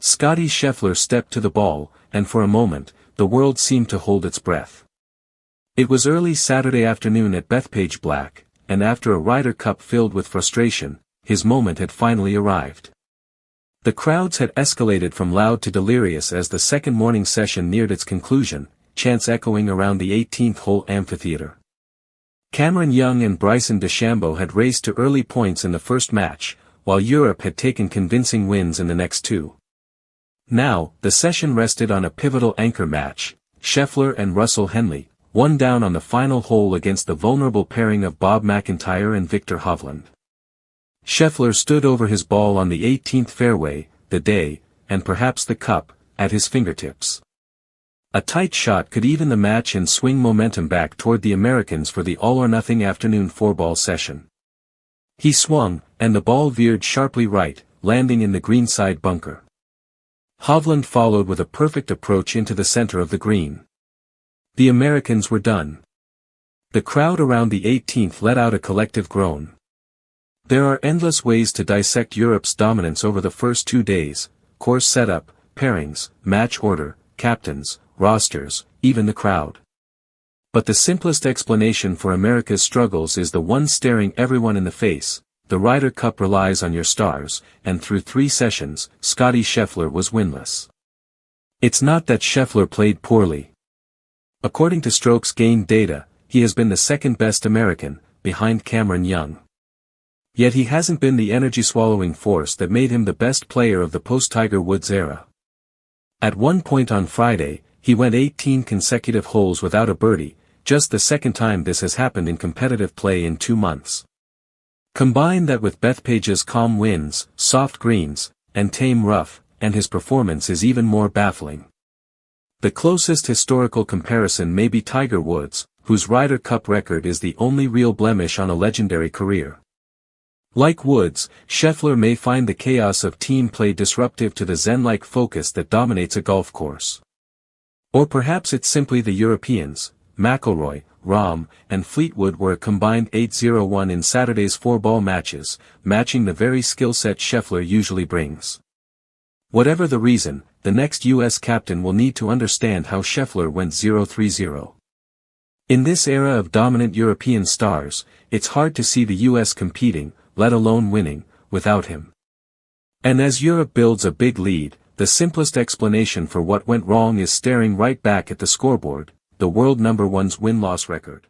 Scottie Scheffler stepped to the ball, and for a moment, the world seemed to hold its breath. It was early Saturday afternoon at Bethpage Black, and after a Ryder Cup filled with frustration, his moment had finally arrived. The crowds had escalated from loud to delirious as the second morning session neared its conclusion, chants echoing around the 18th-hole amphitheater. Cameron Young and Bryson DeChambeau had raced to early points in the first match, while Europe had taken convincing wins in the next two. Now, the session rested on a pivotal anchor match, Scheffler and Russell Henley, one down on the final hole against the vulnerable pairing of Bob McIntyre and Viktor Hovland. Scheffler stood over his ball on the 18th fairway, the day, and perhaps the cup, at his fingertips. A tight shot could even the match and swing momentum back toward the Americans for the all-or-nothing afternoon four-ball session. He swung, and the ball veered sharply right, landing in the greenside bunker. Hovland followed with a perfect approach into the center of the green. The Americans were done. The crowd around the 18th let out a collective groan. There are endless ways to dissect Europe's dominance over the first 2 days: course setup, pairings, match order, captains, rosters, even the crowd. But the simplest explanation for America's struggles is the one staring everyone in the face: the Ryder Cup relies on your stars, and through 3 sessions, Scottie Scheffler was winless. It's not that Scheffler played poorly. According to strokes gained data, he has been the second-best American, behind Cameron Young. Yet he hasn't been the energy-swallowing force that made him the best player of the post-Tiger Woods era. At one point on Friday, he went 18 consecutive holes without a birdie, just the second time this has happened in competitive play in 2 months. Combine that with Bethpage's calm winds, soft greens, and tame rough, and his performance is even more baffling. The closest historical comparison may be Tiger Woods, whose Ryder Cup record is the only real blemish on a legendary career. Like Woods, Scheffler may find the chaos of team play disruptive to the zen-like focus that dominates a golf course. Or perhaps it's simply the Europeans. McIlroy, Rahm, and Fleetwood were a combined 8-0-1 in Saturday's 4-ball matches, matching the very skill set Scheffler usually brings. Whatever the reason, the next U.S. captain will need to understand how Scheffler went 0-3-0. In this era of dominant European stars, it's hard to see the U.S. competing, let alone winning, without him. And as Europe builds a big lead, the simplest explanation for what went wrong is staring right back at the scoreboard: the world number one's win-loss record.